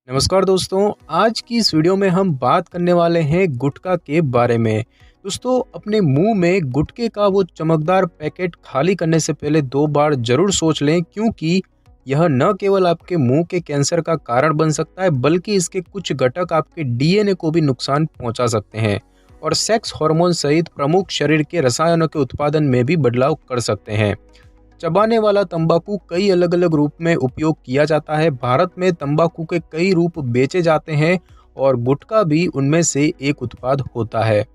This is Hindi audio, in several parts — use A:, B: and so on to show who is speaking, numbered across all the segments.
A: नमस्कार दोस्तों, आज की इस वीडियो में हम बात करने वाले हैं गुटखा के बारे में। दोस्तों, अपने मुंह में गुटखे का वो चमकदार पैकेट खाली करने से पहले 2 बार जरूर सोच लें, क्योंकि यह न केवल आपके मुंह के कैंसर का कारण बन सकता है, बल्कि इसके कुछ घटक आपके डीएनए को भी नुकसान पहुंचा सकते हैं और सेक्स हार्मोन सहित प्रमुख शरीर के रसायनों के उत्पादन में भी बदलाव कर सकते हैं। चबाने वाला तंबाकू कई अलग अलग रूप में उपयोग किया जाता है। भारत में तंबाकू के कई रूप बेचे जाते हैं और गुटखा भी उनमें से एक उत्पाद होता है।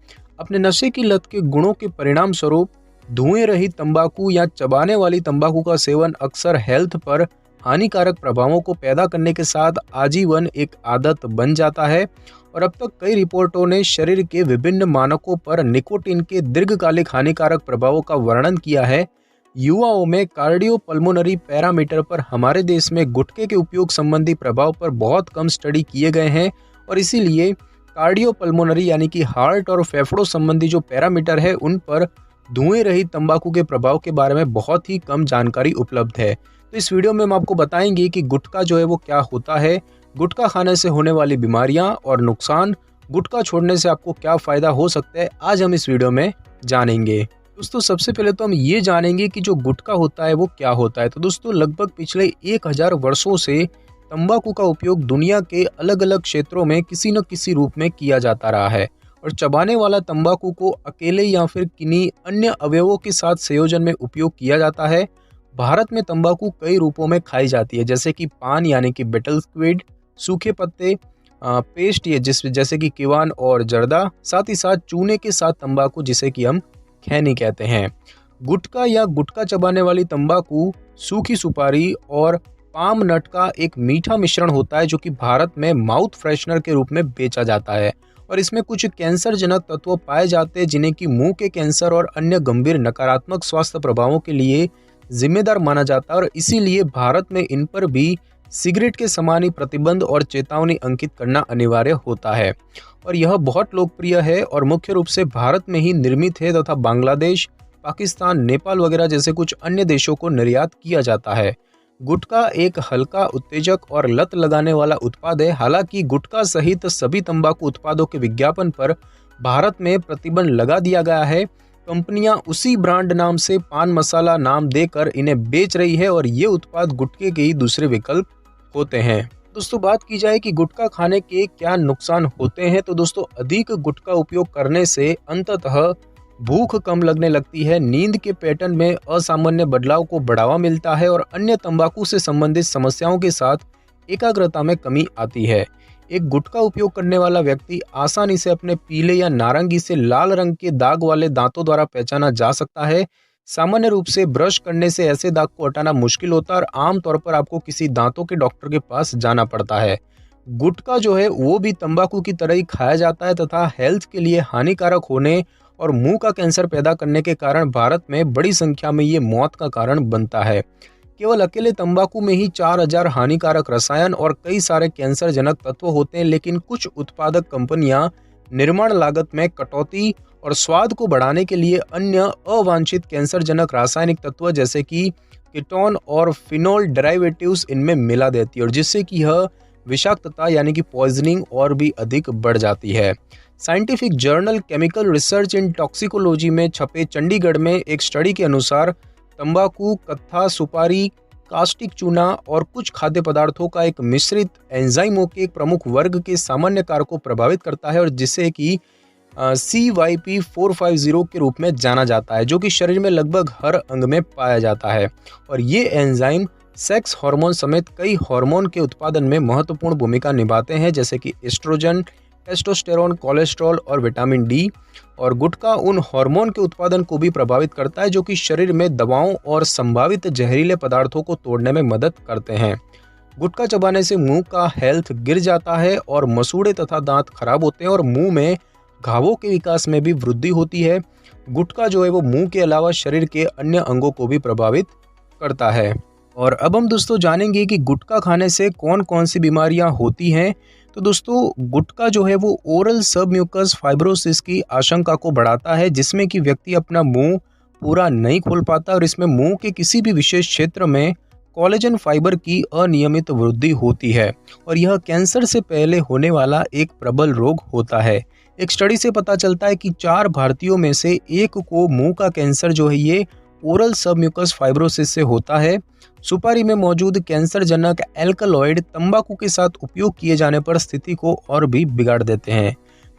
A: अपने नशे की लत के गुणों के परिणाम स्वरूप धुएं रहित तंबाकू या चबाने वाली तंबाकू का सेवन अक्सर हेल्थ पर हानिकारक प्रभावों को पैदा करने के साथ आजीवन एक आदत बन जाता है और अब तक कई रिपोर्टों ने शरीर के विभिन्न मानकों पर निकोटीन के दीर्घकालिक हानिकारक प्रभावों का वर्णन किया है। युवाओं में कार्डियोपल्मोनरी पैरामीटर पर हमारे देश में गुटखे के उपयोग संबंधी प्रभाव पर बहुत कम स्टडी किए गए हैं और इसीलिए कार्डियोपल्मोनरी यानी कि हार्ट और फेफड़ों संबंधी जो पैरामीटर है उन पर धुएं रहित तंबाकू के प्रभाव के बारे में बहुत ही कम जानकारी उपलब्ध है। तो इस वीडियो में हम आपको बताएंगे कि गुटखा जो है वो क्या होता है, गुटखा खाने से होने वाली बीमारियां और नुकसान, गुटखा छोड़ने से आपको क्या फायदा हो सकता है, आज हम इस वीडियो में जानेंगे। दोस्तों, सबसे पहले तो हम ये जानेंगे कि जो गुटखा होता है वो क्या होता है। तो दोस्तों, लगभग पिछले 1000 वर्षों से तंबाकू का उपयोग दुनिया के अलग अलग क्षेत्रों में किसी न किसी रूप में किया जाता रहा है और चबाने वाला तंबाकू को अकेले या फिर किन्हीं अन्य अवयवों के साथ संयोजन में उपयोग किया जाता है। भारत में तंबाकू कई रूपों में खाई जाती है, जैसे कि पान यानी कि बेटल स्क्विड, सूखे पत्ते, पेस्ट ये जैसे कि किवान और जर्दा, साथ ही साथ चूने के साथ तंबाकू जिसे कि हम खैनी कहते हैं। गुटखा या गुटखा चबाने वाली तंबाकू सूखी सुपारी और पाम नट का एक मीठा मिश्रण होता है, जो कि भारत में माउथ फ्रेशनर के रूप में बेचा जाता है और इसमें कुछ कैंसर जनक तत्व पाए जाते हैं जिन्हें कि मुंह के कैंसर और अन्य गंभीर नकारात्मक स्वास्थ्य प्रभावों के लिए जिम्मेदार माना जाता है और इसीलिए भारत में इन पर भी सिगरेट के समान ही प्रतिबंध और चेतावनी अंकित करना अनिवार्य होता है और यह बहुत लोकप्रिय है और मुख्य रूप से भारत में ही निर्मित है तथा बांग्लादेश, पाकिस्तान, नेपाल वगैरह जैसे कुछ अन्य देशों को निर्यात किया जाता है। गुटखा एक हल्का उत्तेजक और लत लगाने वाला उत्पाद है। हालांकि गुटखा सहित सभी तंबाकू उत्पादों के विज्ञापन पर भारत में प्रतिबंध लगा दिया गया है। कंपनियां उसी ब्रांड नाम से पान मसाला नाम देकर इन्हें बेच रही है और ये उत्पाद गुटखे के ही दूसरे विकल्प होते हैं। दोस्तों, बात की जाए कि गुटखा खाने के क्या नुकसान होते हैं, तो दोस्तों अधिक गुटखा उपयोग करने से अंततः भूख कम लगने लगती है, नींद के पैटर्न में असामान्य बदलाव को बढ़ावा मिलता है और अन्य तंबाकू से संबंधित समस्याओं के साथ एकाग्रता में कमी आती है। एक गुटखा उपयोग करने वाला व्यक्ति आसानी से अपने पीले या नारंगी से लाल रंग के दाग वाले दांतों द्वारा पहचाना जा सकता है। सामान्य रूप से ब्रश करने से ऐसे दाग को हटाना मुश्किल होता है और आमतौर पर आपको किसी दांतों के डॉक्टर के पास जाना पड़ता है। गुटखा जो है वो भी तंबाकू की तरह ही खाया जाता है तथा हेल्थ के लिए हानिकारक होने और मुंह का कैंसर पैदा करने के कारण भारत में बड़ी संख्या में ये मौत का कारण बनता है। केवल अकेले तंबाकू में ही 4000 हानिकारक रसायन और कई सारे कैंसर जनक तत्व होते हैं, लेकिन कुछ उत्पादक कंपनियां निर्माण लागत में कटौती और स्वाद को बढ़ाने के लिए अन्य अवांछित कैंसर जनक रासायनिक तत्व जैसे कि कीटोन और फिनोल डेरिवेटिव्स इनमें मिला देती है और जिससे कि यह विषाक्तता यानी कि पॉइजनिंग और भी अधिक बढ़ जाती है। साइंटिफिक जर्नल केमिकल रिसर्च इन टॉक्सिकोलॉजी में छपे चंडीगढ़ में एक स्टडी के अनुसार तंबाकू, कत्था, सुपारी, कास्टिक चूना और कुछ खाद्य पदार्थों का एक मिश्रित एंजाइमों के एक प्रमुख वर्ग के सामान्य कारक को प्रभावित करता है और जिसे कि CYP450 के रूप में जाना जाता है, जो कि शरीर में लगभग हर अंग में पाया जाता है और ये एंजाइम सेक्स हार्मोन समेत कई हार्मोन के उत्पादन में महत्वपूर्ण भूमिका निभाते हैं, जैसे कि एस्ट्रोजन, टेस्टोस्टेरोन, कोलेस्ट्रॉल और विटामिन डी। और गुटखा उन हार्मोन के उत्पादन को भी प्रभावित करता है जो कि शरीर में दवाओं और संभावित जहरीले पदार्थों को तोड़ने में मदद करते हैं। गुटखा चबाने से मुंह का हेल्थ गिर जाता है और मसूड़े तथा दांत खराब होते हैं और मुंह में घावों के विकास में भी वृद्धि होती है। गुटखा जो है वो मुंह के अलावा शरीर के अन्य अंगों को भी प्रभावित करता है। और अब हम दोस्तों जानेंगे कि गुटखा खाने से कौन कौन सी बीमारियां होती हैं। तो दोस्तों, गुटखा जो है वो ओरल सबम्यूकस फाइब्रोसिस की आशंका को बढ़ाता है, जिसमें कि व्यक्ति अपना मुंह पूरा नहीं खोल पाता और इसमें मुंह के किसी भी विशेष क्षेत्र में कोलेजन फाइबर की अनियमित वृद्धि होती है और यह कैंसर से पहले होने वाला एक प्रबल रोग होता है। एक स्टडी से पता चलता है कि 4 भारतीयों में से एक को मुंह का कैंसर जो है ये ओरल सबम्यूकस फाइब्रोसिस से होता है। सुपारी में मौजूद कैंसर जनक एल्कलॉइड तंबाकू के साथ उपयोग किए जाने पर स्थिति को और भी बिगाड़ देते हैं।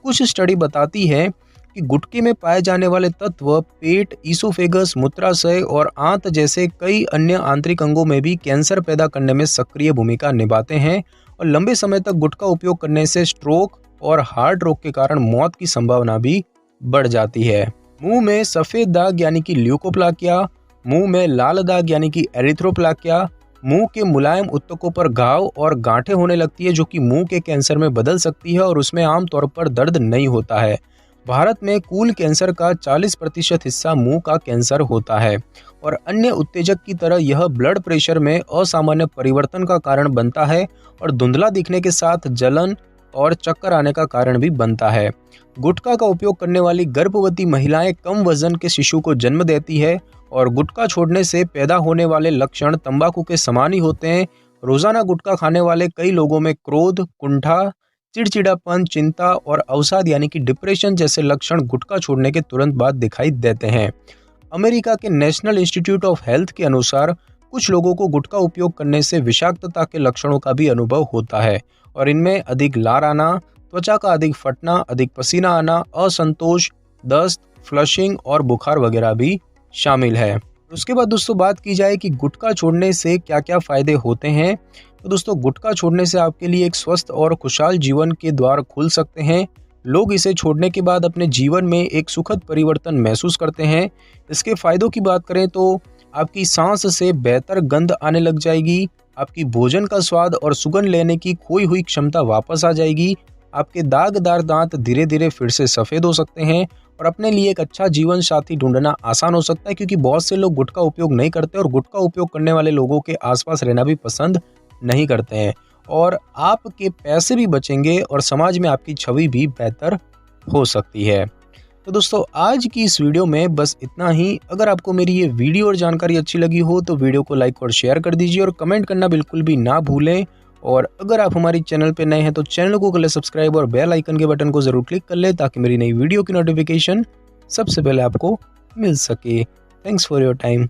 A: कुछ स्टडी बताती है कि गुटखे में पाए जाने वाले तत्व पेट, ईसोफेगस, मूत्राशय और आंत जैसे कई अन्य आंतरिक अंगों में भी कैंसर पैदा करने में सक्रिय भूमिका निभाते हैं और लंबे समय तक गुटखा उपयोग करने से स्ट्रोक और हार्ट रोग के कारण मौत की संभावना भी बढ़ जाती है। मुंह में सफेद दाग यानी कि ल्यूकोप्लाकिया, मुंह में लाल दाग यानी कि एरिथ्रोप्लाकिया, मुंह के मुलायम ऊतकों पर घाव और गांठें होने लगती है जो कि मुंह के कैंसर में बदल सकती है और उसमें आमतौर पर दर्द नहीं होता है। भारत में कुल कैंसर का 40% हिस्सा मुंह का कैंसर होता है और अन्य उत्तेजक की तरह यह ब्लड प्रेशर में असामान्य परिवर्तन का कारण बनता है और धुंधला दिखने के साथ जलन और चक्कर आने का कारण भी बनता है। गुटखा का उपयोग करने वाली गर्भवती महिलाएं कम वजन के शिशु को जन्म देती है और गुटखा छोड़ने से पैदा होने वाले लक्षण तंबाकू के समान ही होते हैं। रोजाना गुटखा खाने वाले कई लोगों में क्रोध, कुंठा, चिड़चिड़ापन, चिंता और अवसाद यानी कि डिप्रेशन जैसे लक्षण गुटखा छोड़ने के तुरंत बाद दिखाई देते हैं। अमेरिका के नेशनल इंस्टीट्यूट ऑफ हेल्थ के अनुसार कुछ लोगों को गुटखा उपयोग करने से विषाक्तता के लक्षणों का भी अनुभव होता है और इनमें अधिक लार आना, त्वचा का अधिक फटना, अधिक पसीना आना, असंतोष, दस्त, फ्लशिंग और बुखार वगैरह भी शामिल है। उसके बाद दोस्तों बात की जाए कि गुटखा छोड़ने से क्या क्या फायदे होते हैं, तो दोस्तों गुटखा छोड़ने से आपके लिए एक स्वस्थ और खुशहाल जीवन के द्वार खुल सकते हैं। लोग इसे छोड़ने के बाद अपने जीवन में एक सुखद परिवर्तन महसूस करते हैं। इसके फायदों की बात करें तो आपकी सांस से बेहतर गंध आने लग जाएगी, आपकी भोजन का स्वाद और सुगंध लेने की खोई हुई क्षमता वापस आ जाएगी, आपके दागदार दांत धीरे धीरे फिर से सफ़ेद हो सकते हैं और अपने लिए एक अच्छा जीवन साथी ढूंढना आसान हो सकता है क्योंकि बहुत से लोग गुटखा उपयोग नहीं करते और गुटखा उपयोग करने वाले लोगों के आसपास रहना भी पसंद नहीं करते हैं और आपके पैसे भी बचेंगे और समाज में आपकी छवि भी बेहतर हो सकती है। तो दोस्तों आज की इस वीडियो में बस इतना ही। अगर आपको मेरी ये वीडियो और जानकारी अच्छी लगी हो तो वीडियो को लाइक और शेयर कर दीजिए और कमेंट करना बिल्कुल भी ना भूलें। और अगर आप हमारी चैनल पे नए हैं तो चैनल को कर ले सब्सक्राइब और बेल आइकन के बटन को जरूर क्लिक कर ले ताकि मेरी नई वीडियो की नोटिफिकेशन सबसे पहले आपको मिल सके। Thanks for your time.